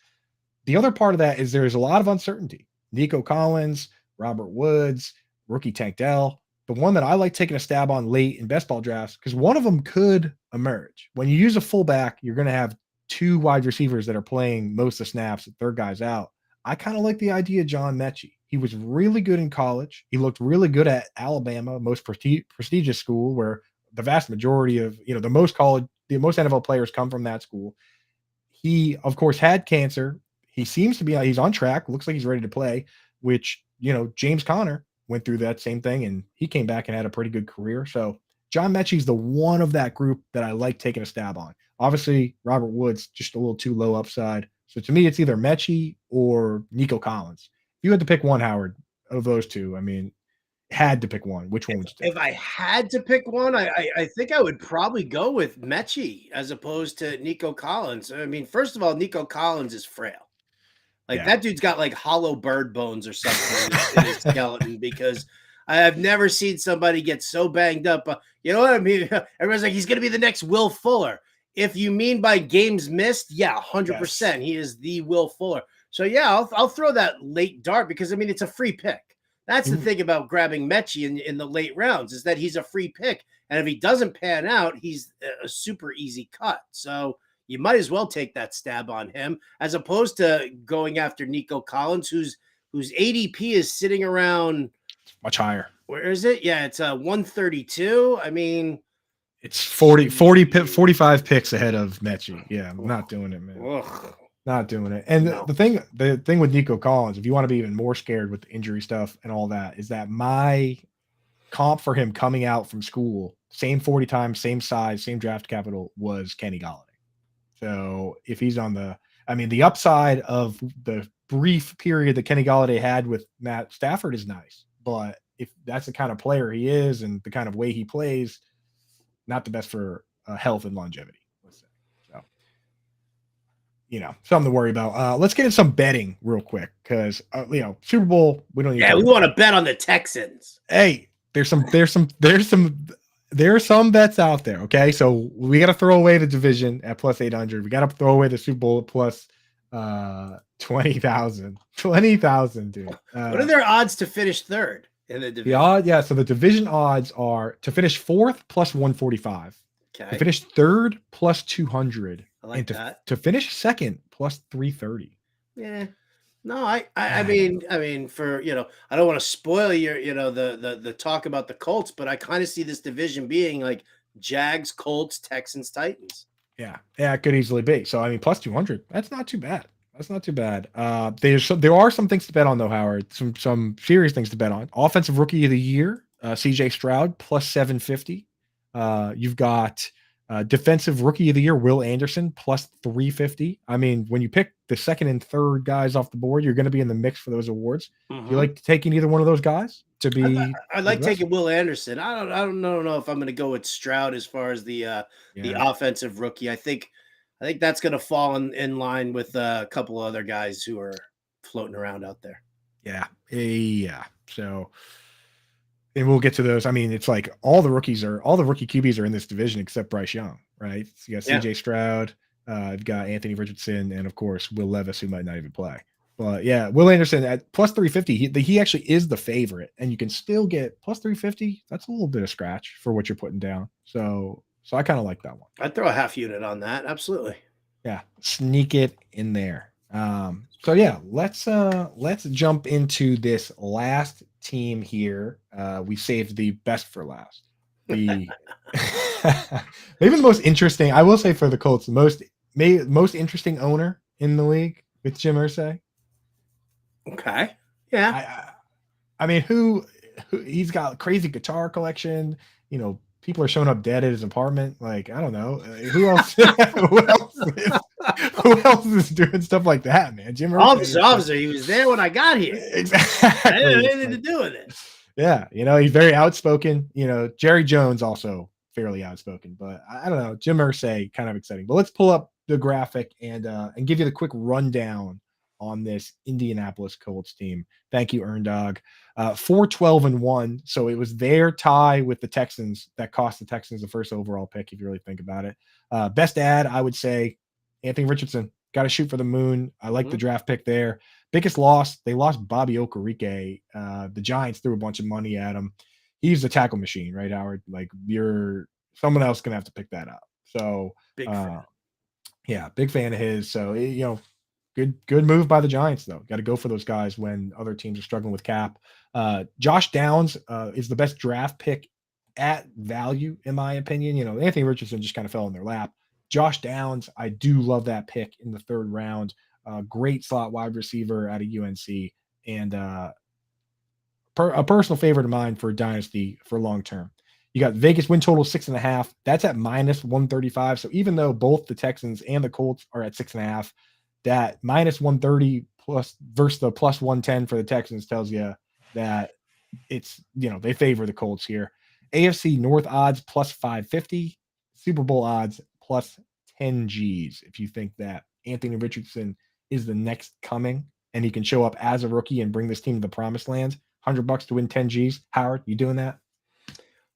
the other part of that is there's a lot of uncertainty. Nico Collins, Robert Woods, rookie Tank Dell. The one that I like taking a stab on late in best ball drafts, because one of them could emerge. When you use a fullback, you're going to have two wide receivers that are playing most of the snaps, the third guy's out. I kind of like the idea of John Mechie. He was really good in college. He looked really good at Alabama, most prestigious school, where the vast majority of, the most NFL players come from that school. He, of course, had cancer. He seems to be, he's on track. Looks like he's ready to play, which, James Conner went through that same thing and he came back and had a pretty good career. So John Mechie's the one of that group that I like taking a stab on. Obviously, Robert Woods, just a little too low upside. So to me, it's either Mechie or Nico Collins. If you had to pick one, Howard, of those two, had to pick one, which one would you take? If I had to pick one, I think I would probably go with Mechie as opposed to Nico Collins. First of all, Nico Collins is frail. That dude's got like hollow bird bones or something in his skeleton, because I have never seen somebody get so banged up. You know what I mean? Everyone's like, he's going to be the next Will Fuller. If you mean by games missed, 100%. Yes. He is the Will Fuller. So, I'll throw that late dart because, it's a free pick. That's the thing about grabbing Mechie in the late rounds, is that he's a free pick. And if he doesn't pan out, he's a super easy cut. So you might as well take that stab on him as opposed to going after Nico Collins, whose ADP is sitting around much higher. Where is it? Yeah, it's 132. It's 45 picks ahead of Mechie. Yeah, I'm not doing it, man. Ugh. Not doing it. And the thing with Nico Collins, if you want to be even more scared with the injury stuff and all that, is that my comp for him coming out from school, same 40 times, same size, same draft capital, was Kenny Golladay. So if he's on the upside of the brief period that Kenny Golladay had with Matt Stafford is nice, but if that's the kind of player he is and the kind of way he plays, not the best for health and longevity. So, something to worry about. Let's get into some betting real quick because Super Bowl. We don't. We want to bet on the Texans. Hey, there are some bets out there. Okay, so we got to throw away the division at plus 800. We got to throw away the Super Bowl at plus 20,000. 20,000, dude. What are their odds to finish third in the division? The odds, so the division odds are to finish fourth plus 145. Okay. To finish third plus 200. I like that. To finish second plus 330. Yeah. No, I mean, for I don't want to spoil your the talk about the Colts, but I kind of see this division being like Jags, Colts, Texans, Titans. Yeah, it could easily be. So plus 200. That's not too bad. There are some things to bet on though, Howard. Some serious things to bet on. Offensive Rookie of the Year, CJ Stroud plus 750. You've got Defensive Rookie of the Year, Will Anderson, plus 350. When you pick the second and third guys off the board, you're going to be in the mix for those awards. Mm-hmm. Do you like taking either one of those guys to be? I like taking Will Anderson. I don't know if I'm going to go with Stroud as far as the offensive rookie. I think that's going to fall in line with a couple other guys who are floating around out there. Yeah. So. And we'll get to those. It's like all the rookie QBs are in this division except Bryce Young, right? So you got CJ Stroud, you've got Anthony Richardson, and of course Will Levis, who might not even play. But Will Anderson at plus 350, he actually is the favorite, and you can still get plus 350. That's a little bit of scratch for what you're putting down. So I kind of like that one. I'd throw a half unit on that. Absolutely. Yeah, sneak it in there. Let's jump into this last team here. We saved the best for last. Maybe the most interesting, I will say, for the Colts, most interesting owner in the league with Jim Irsay. Okay. Yeah. Who he's got a crazy guitar collection. People are showing up dead at his apartment. Like, I don't know. Who else? Who else is doing stuff like that, man? Jim Irsay. Officer, he was there when I got here. Exactly. I didn't have anything to do with it. Yeah, he's very outspoken. Jerry Jones also fairly outspoken, but I don't know. Jim Irsay kind of exciting. But let's pull up the graphic and give you the quick rundown on this Indianapolis Colts team. Thank you, Earn Dog. 4-12-1. So it was their tie with the Texans that cost the Texans the first overall pick, if you really think about it. Best ad, I would say, Anthony Richardson. Got to shoot for the moon. I like the draft pick there. Biggest loss, they lost Bobby Okereke. The Giants threw a bunch of money at him. He's the tackle machine, right, Howard? Like, someone else going to have to pick that up. So, Big fan. Yeah, big fan of his. So, good move by the Giants, though. Got to go for those guys when other teams are struggling with cap. Josh Downs is the best draft pick at value, in my opinion. Anthony Richardson just kind of fell in their lap. Josh Downs, I do love that pick in the third round. Great slot wide receiver out of UNC, and a personal favorite of mine for Dynasty for long term. You got Vegas win total 6.5. That's at -135. So even though both the Texans and the Colts are at 6.5, that -130 plus versus the +110 for the Texans tells you that it's they favor the Colts here. AFC North odds +550, Super Bowl odds +10 G's. If you think that Anthony Richardson is the next coming and he can show up as a rookie and bring this team to the promised land, $100 to win 10 G's. Howard, you doing that?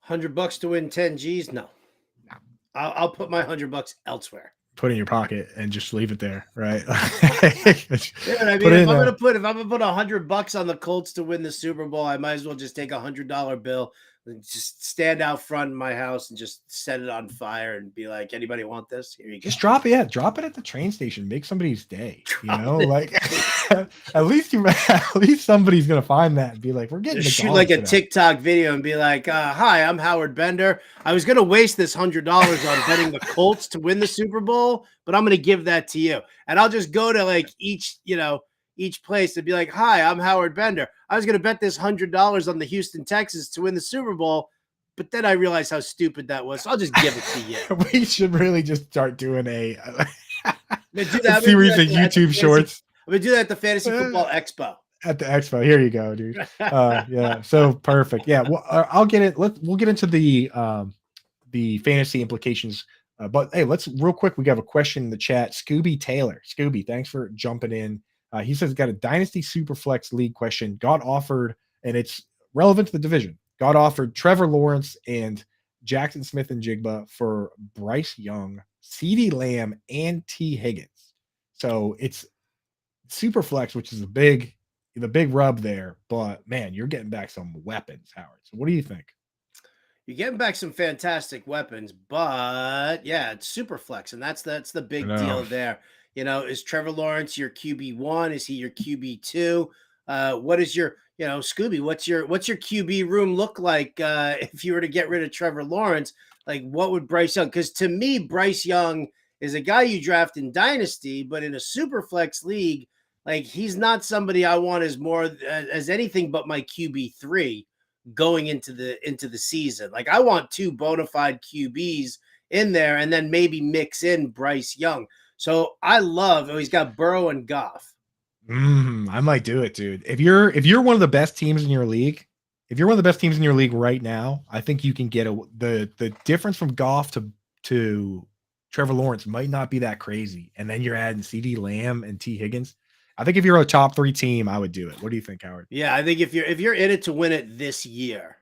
$100 to win 10 G's? No. I'll put my $100 elsewhere. Put in your pocket and just leave it there, right? If I'm gonna put $100 on the Colts to win the Super Bowl, I might as well just take a $100 bill and just stand out front in my house and just set it on fire and be like, anybody want this? Here you go. Just drop it at the train station. Make somebody's day. At least somebody's gonna find that and be like, we're getting just shoot like a TikTok video and be like, hi, I'm Howard Bender. I was gonna waste this $100 on betting the Colts to win the Super Bowl, but I'm gonna give that to you. And I'll just go to like each place to be like, hi, I'm Howard Bender. I was going to bet this $100 on the Houston Texans to win the Super Bowl, but then I realized how stupid that was. So I'll just give it to you. We should really just start doing a series of YouTube shorts. I'm going to do that at the Fantasy Football Expo. At the Expo. Here you go, dude. Yeah. So perfect. Yeah. Well, I'll get it. We'll get into the fantasy implications. But hey, let's real quick. We have a question in the chat. Scooby Taylor. Scooby, thanks for jumping in. He says, got a Dynasty Superflex League question. Got offered, and it's relevant to the division. Got offered Trevor Lawrence and Jackson Smith and Jigba for Bryce Young, CeeDee Lamb, and T. Higgins. So it's Superflex, which is the big rub there. But man, you're getting back some weapons, Howard. So what do you think? You're getting back some fantastic weapons, but yeah, it's Superflex, and that's the big deal there. Is Trevor Lawrence your QB1? Is he your QB2? What is your, Scooby, what's your QB room look like if you were to get rid of Trevor Lawrence? Like, what would Bryce Young? Because to me, Bryce Young is a guy you draft in Dynasty, but in a Superflex league, like, he's not somebody I want as anything but my QB3 going into the season. Like, I want two bona fide QBs in there and then maybe mix in Bryce Young. So I love, he's got Burrow and Goff. I might do it, dude. If you're one of the best teams in your league, right now, I think you can get the difference from Goff to Trevor Lawrence might not be that crazy. And then you're adding CeeDee Lamb and T. Higgins. I think if you're a top 3 team, I would do it. What do you think, Howard? Yeah, I think if you're in it to win it this year,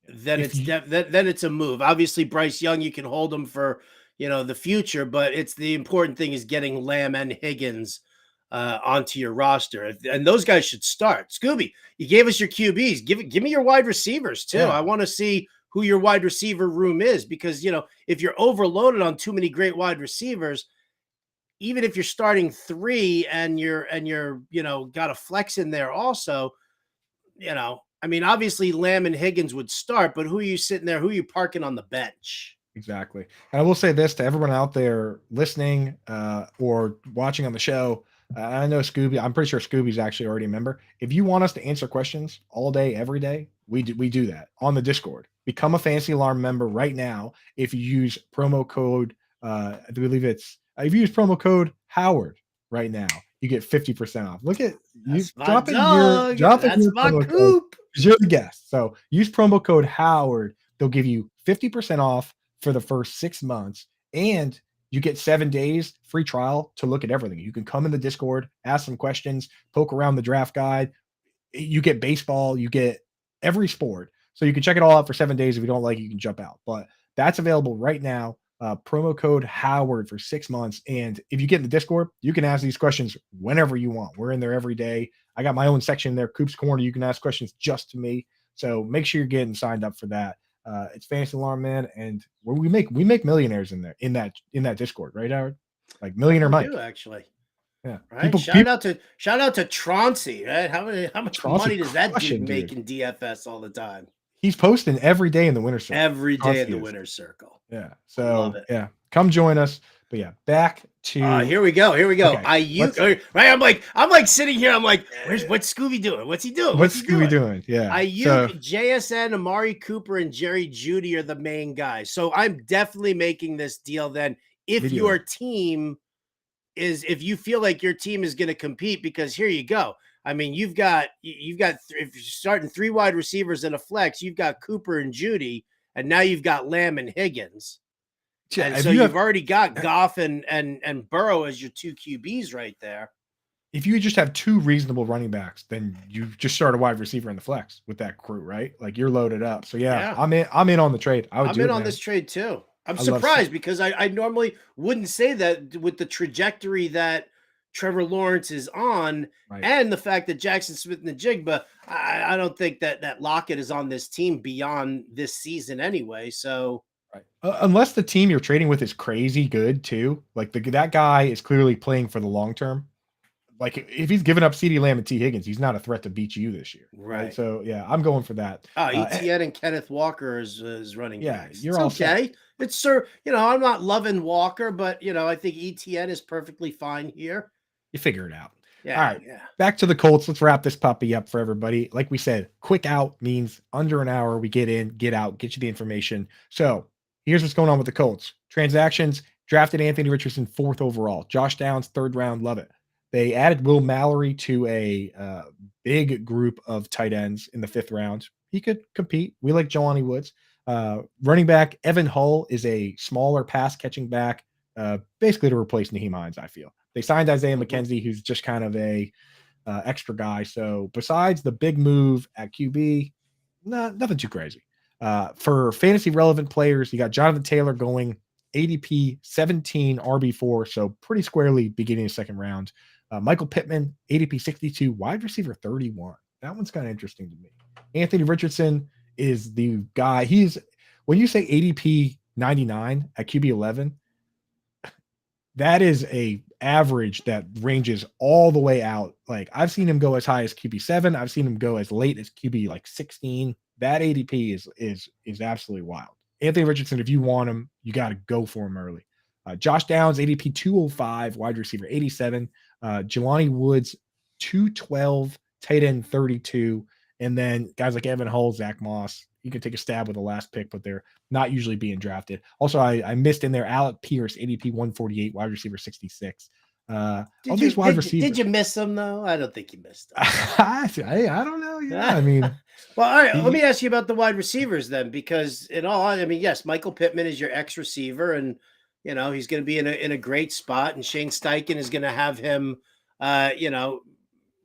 then it's a move. Obviously, Bryce Young, you can hold him for the future, but it's the important thing is getting Lamb and Higgins onto your roster, and those guys should start. Scooby, you gave us your QBs. Give me your wide receivers too. Yeah. I want to see who your wide receiver room is, because if you're overloaded on too many great wide receivers, even if you're starting 3 and you're got a flex in there also, obviously Lamb and Higgins would start, but who are you sitting there? Who are you parking on the bench? Exactly. And I will say this to everyone out there listening or watching on the show. I know Scooby, I'm pretty sure Scooby's actually already a member. If you want us to answer questions all day, every day, we do that on the Discord. Become a Fantasy Alarm member right now. If you use promo code, I believe if you use promo code Howard right now, you get 50% off. Look at you. That's my coop. because you're the guest. So use promo code Howard. They'll give you 50% off for the first 6 months, and you get 7 days free trial to look at everything. You can come in the Discord, ask some questions, poke around the draft guide. You get baseball, you get every sport. So you can check it all out for 7 days. If you don't like it, you can jump out. But that's available right now. Promo code Howard for 6 months. And if you get in the Discord, you can ask these questions whenever you want. We're in there every day. I got my own section there, Coop's Corner. You can ask questions just to me. So make sure you're getting signed up for that. It's Fantasy Alarm Man, and where we make millionaires in there in that Discord, right, Howard? Like Millionaire We Mike. do, actually. Yeah. Right. Shout out to Chauncey, right? How much Chauncey money does that crushing, dude make dude. in DFS all the time? He's posting every day in the winter circle. Every day in the is. winner's circle. Yeah. Love So it. yeah, come join us. But yeah, back to Here we go. Okay, right. I'm like sitting here. I'm like, what's Scooby doing? What's he doing? what's Scooby doing? Yeah. Ayuk, JSN, Amari Cooper, and Jerry Jeudy are the main guys. So I'm definitely making this deal then. If your team if you feel like your team is going to compete, because here you go. I mean, you've got if you're starting 3 wide receivers in a flex, you've got Cooper and Jeudy, and now you've got Lamb and Higgins. Yeah, And so you've already got Goff and Burrow as your 2 QBs right there. If you just have 2 reasonable running backs, then you just start a wide receiver in the flex with that crew, right? Like you're loaded up. So yeah. I'm in on the trade. I'm in on this trade too. I'm surprised because I normally wouldn't say that with the trajectory that Trevor Lawrence is on, right, and the fact that Jackson Smith and the Jigba, I don't think that Lockett is on this team beyond this season anyway. So right. Unless the team you're trading with is crazy good too, like that guy is clearly playing for the long term. Like if he's given up CeeDee Lamb and T. Higgins, he's not a threat to beat you this year. Right. So yeah, I'm going for that. ETN and Kenneth Walker is running. Yeah, backs. You're all okay. Set. It's I'm not loving Walker, but I think ETN is perfectly fine here. You figure it out. Yeah. All right. Yeah. Back to the Colts. Let's wrap this puppy up for everybody. Like we said, quick out means under an hour. We get in, get out, get you the information. So here's what's going on with the Colts. Transactions, drafted Anthony Richardson 4th overall. Josh Downs, 3rd round. Love it. They added Will Mallory to a big group of tight ends in the 5th round. He could compete. We like Jelani Woods. Running back Evan Hull is a smaller pass catching back, basically to replace Naheem Hines, I feel. They signed Isaiah McKenzie, who's just kind of a extra guy. So besides the big move at QB, nothing too crazy. For fantasy relevant players, you got Jonathan Taylor going ADP 17 RB4, so pretty squarely beginning of 2nd round. Michael Pittman, ADP 62, wide receiver 31. That one's kind of interesting to me. Anthony Richardson is the guy. When you say ADP 99 at QB 11, that is a average that ranges all the way out. Like I've seen him go as high as QB 7. I've seen him go as late as QB like 16. That ADP is absolutely wild. Anthony Richardson, if you want him, you got to go for him early. Josh Downs, ADP 205, wide receiver 87. Jelani Woods, 212, tight end 32. And then guys like Evan Hull, Zach Moss, you can take a stab with the last pick, but they're not usually being drafted. Also, I missed in there Alec Pierce, ADP 148, wide receiver 66. Did you miss them though? I don't think you missed them. I don't know. Yeah, I mean, well, all right. Let me ask you about the wide receivers then, because yes, Michael Pittman is your ex receiver, and he's going to be in a great spot, and Shane Steichen is going to have him,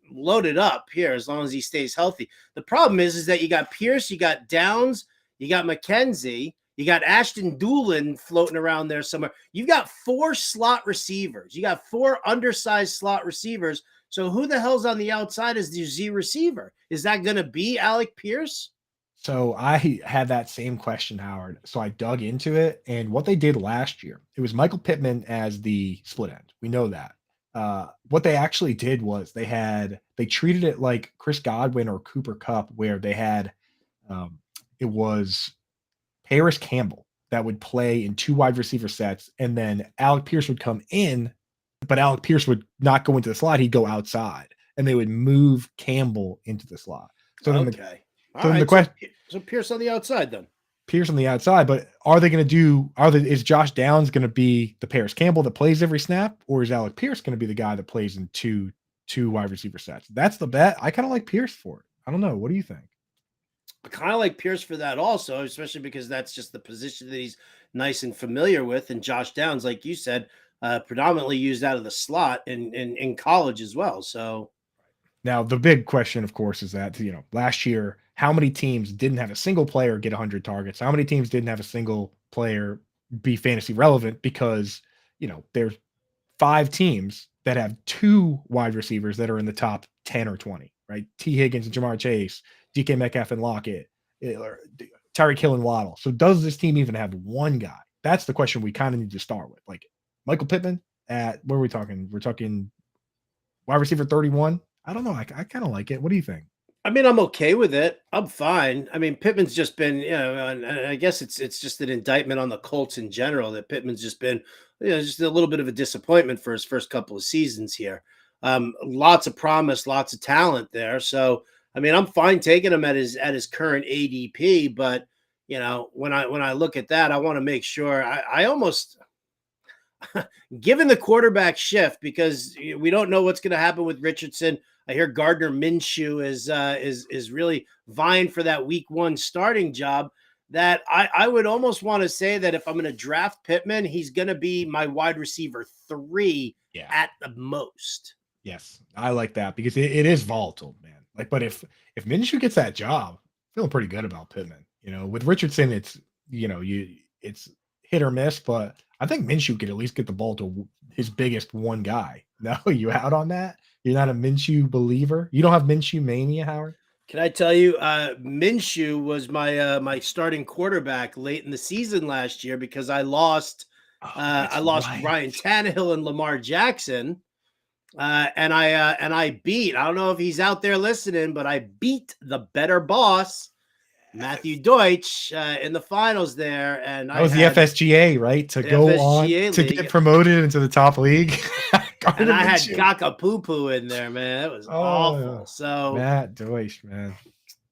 loaded up here as long as he stays healthy. The problem is that you got Pierce, you got Downs, you got McKenzie. You got Ashton Doolin floating around there somewhere. You've got 4 slot receivers. You got 4 undersized slot receivers. So who the hell's on the outside as the Z receiver? Is that going to be Alec Pierce? So I had that same question, Howard. So I dug into it. And what they did last year, it was Michael Pittman as the split end. We know that. What they actually did was they treated it like Chris Godwin or Cooper Kupp, where they had it was Paris Campbell that would play in 2 wide receiver sets, and then Alec Pierce would come in, but Alec Pierce would not go into the slot. He'd go outside, and they would move Campbell into the slot. So then the question, so Pierce on the outside then. Pierce on the outside, but are they going to do? Is Josh Downs going to be the Paris Campbell that plays every snap, or is Alec Pierce going to be the guy that plays in two wide receiver sets? That's the bet. I kind of like Pierce for it. I don't know. What do you think? kind of like Pierce for that also, especially because that's just the position that he's nice and familiar with. And Josh Downs, like you said, predominantly used out of the slot in college as well. So Now, the big question, of course, is that, last year, how many teams didn't have a single player get 100 targets? How many teams didn't have a single player be fantasy relevant? Because, there's 5 teams that have 2 wide receivers that are in the top 10 or 20, right? T. Higgins and Jamar Chase, DK Metcalf and Lockett, Tyreek Hill and Waddle. So does this team even have one guy? That's the question we kind of need to start with. Like Michael Pittman at, what are we talking? We're talking wide receiver 31. I don't know. I kind of like it. What do you think? I mean, I'm okay with it. I'm fine. I mean, Pittman's just been, and I guess it's just an indictment on the Colts in general that Pittman's just been, just a little bit of a disappointment for his first couple of seasons here. Lots of promise, lots of talent there. So, I mean, I'm fine taking him at his current ADP, but when I look at that, I want to make sure I almost given the quarterback shift, because we don't know what's going to happen with Richardson. I hear Gardner Minshew is really vying for that week 1 starting job. That I would almost want to say that if I'm going to draft Pittman, he's going to be my wide receiver 3 at the most. Yes, I like that because it is volatile, man. Like, but if Minshew gets that job, I'm feeling pretty good about Pittman. With Richardson, it's it's hit or miss, but I think Minshew could at least get the ball to his biggest one guy. No, you out on that? You're not a Minshew believer? You don't have Minshew mania, Howard? Can I tell you, Minshew was my starting quarterback late in the season last year because I lost Ryan Tannehill and Lamar Jackson, and I beat. I don't know if he's out there listening, but I beat the better boss, Matthew Deutsch, in the finals there, and that was the FSGA, right? To go on to get promoted into the top league. And I had Kaka Poo Poo in there, man. It was awful. So Matt Deutsch, man.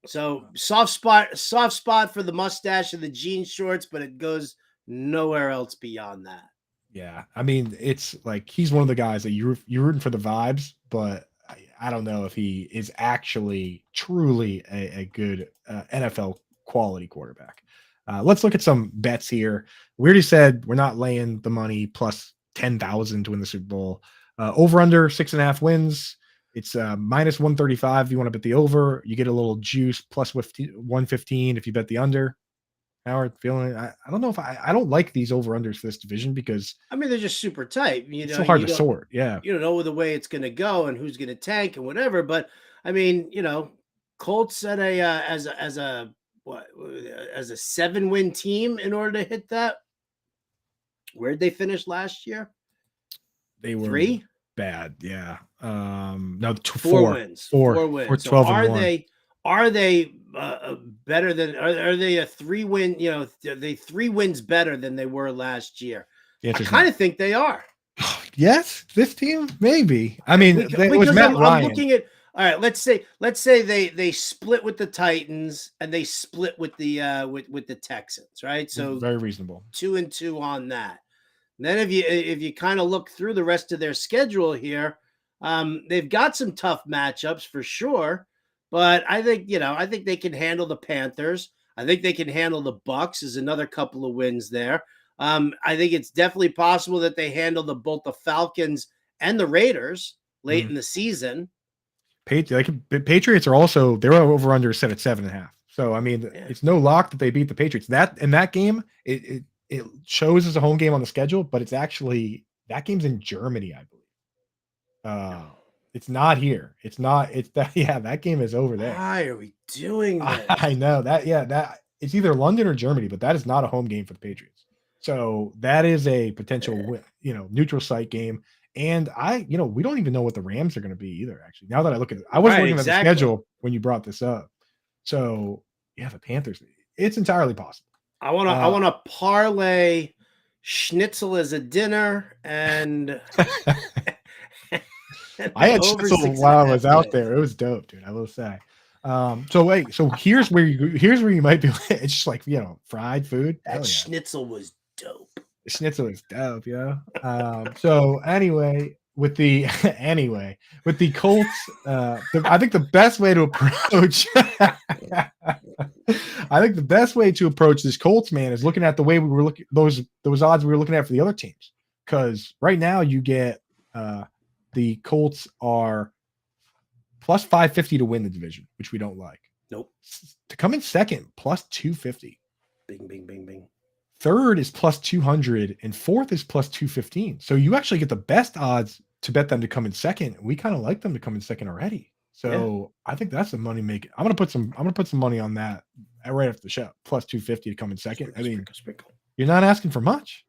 So soft spot for the mustache and the jean shorts, but it goes nowhere else beyond that. Yeah, I mean, it's like he's one of the guys that you're rooting for the vibes, but I don't know if he is actually truly a good NFL quality quarterback. Let's look at some bets here. We already said we're not laying the money plus 10,000 to win the Super Bowl. Over under 6.5 wins. It's minus 135 if you want to bet the over. You get a little juice plus 115 if you bet the under. Howard, feeling I don't know if I don't like these over unders for this division because I mean they're just super tight. It's so hard to sort. Yeah, you don't know the way it's going to go and who's going to tank and whatever. But I mean, Colts at as a 7-win team in order to hit that. Where'd they finish last year? They were 3 bad. Yeah. No, 4 wins. 4 wins. Or 12 so are they better than? Are they a 3-win? Are they 3 wins better than they were last year? I kind of think they are. Yes, this team maybe. I mean, it was Matt Ryan. I'm looking at. All right, let's say they split with the Titans and they split with the with the Texans, right? So very reasonable. 2-2 on that. And then if you kind of look through the rest of their schedule here, they've got some tough matchups for sure. But I think they can handle the Panthers. I think they can handle the Bucks. Is another couple of wins there. I think it's definitely possible that they handle both the Falcons and the Raiders late in the season. Patriots are also their over under set at 7.5. So I mean, it's no lock that they beat the Patriots. That in that game, it shows as a home game on the schedule, but it's actually that game's in Germany, I believe. It's not here. It's not. It's that. Yeah, that game is over there. Why are we doing this? I know that. Yeah, that it's either London or Germany, but that is not a home game for the Patriots. So that is a potential, neutral site game. And we don't even know what the Rams are going to be either. Actually, now that I look at it, I wasn't looking at the schedule when you brought this up. So yeah, the Panthers. It's entirely possible. I want to parlay schnitzel as a dinner and. I had schnitzel while I was out there. It was dope, dude. I will say. So here's where you might be. It's just like fried food. That schnitzel was dope. The schnitzel is dope, yeah. So anyway, with the Colts, I think the best way to approach I think the best way to approach this Colts, man, is looking at the way we were looking those odds we were looking at for the other teams. Because right now you get the Colts are plus 550 to win the division, which we don't like. Nope. To come in second, plus 250. Bing, bing, bing, bing. Third is plus 200, and fourth is plus 215. So you actually get the best odds to bet them to come in second. We kind of like them to come in second already. So yeah. I think that's a money making. I'm gonna put some money on that right after the show. Plus 250 to come in second. Sprinkle. You're not asking for much.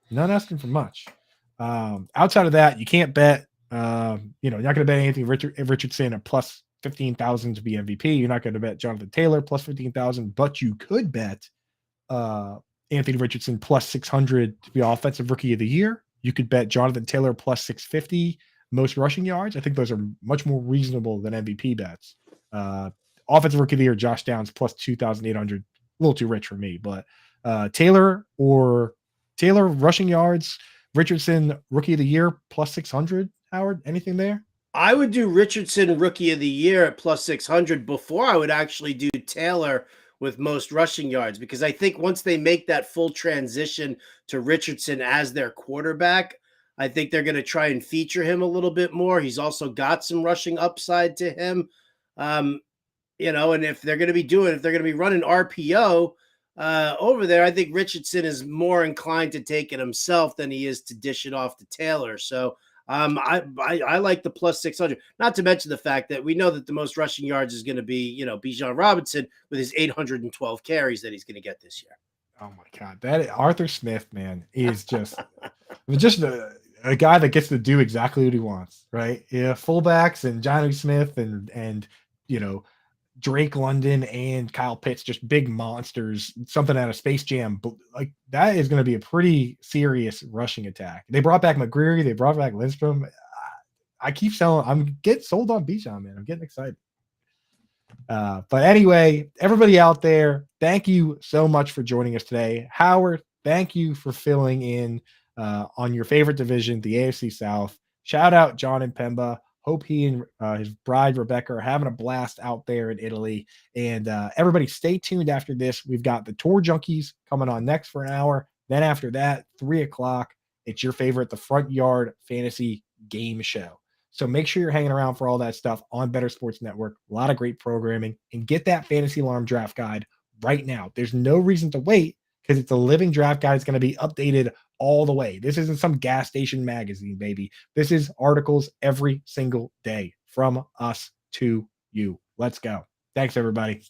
Outside of that, you can't bet. You're not going to bet anything. Richardson at plus 15,000 to be MVP. You're not going to bet Jonathan Taylor plus 15,000, but you could bet Anthony Richardson plus 600 to be Offensive Rookie of the Year. You could bet Jonathan Taylor plus 650 most rushing yards. I think those are much more reasonable than MVP bets. Offensive Rookie of the Year, Josh Downs plus 2,800. A little too rich for me, but Taylor rushing yards, Richardson Rookie of the Year plus 600. Howard, anything there? I would do Richardson Rookie of the Year at plus 600 before I would actually do Taylor with most rushing yards, because I think once they make that full transition to Richardson as their quarterback, I think they're going to try and feature him a little bit more. He's also got some rushing upside to him. And if they're going to be running RPO over there, I think Richardson is more inclined to take it himself than he is to dish it off to Taylor. So I like the plus 600, not to mention the fact that we know that the most rushing yards is going to be, Bijan Robinson with his 812 carries that he's going to get this year. Oh my God. That Arthur Smith, man, is just a guy that gets to do exactly what he wants, right? Yeah. Fullbacks and Johnny Smith and Drake London and Kyle Pitts, just big monsters, something out of Space Jam. Like that is going to be a pretty serious rushing attack. They brought back McGreary. They brought back Lindstrom. I keep selling. I'm getting sold on Bijan, man. I'm getting excited. But anyway, everybody out there, thank you so much for joining us today. Howard, thank you for filling in on your favorite division, the AFC South. Shout out John and Pemba. Hope he and his bride, Rebecca, are having a blast out there in Italy. And everybody stay tuned after this. We've got the Tour Junkies coming on next for an hour. Then after that, 3:00, it's your favorite, the Front Yard Fantasy Game Show. So make sure you're hanging around for all that stuff on Better Sports Network. A lot of great programming. And get that Fantasy Alarm Draft Guide right now. There's no reason to wait because it's a living draft guide. It's going to be updated all the way. This isn't some gas station magazine, baby. This is articles every single day from us to you. Let's go. Thanks, everybody.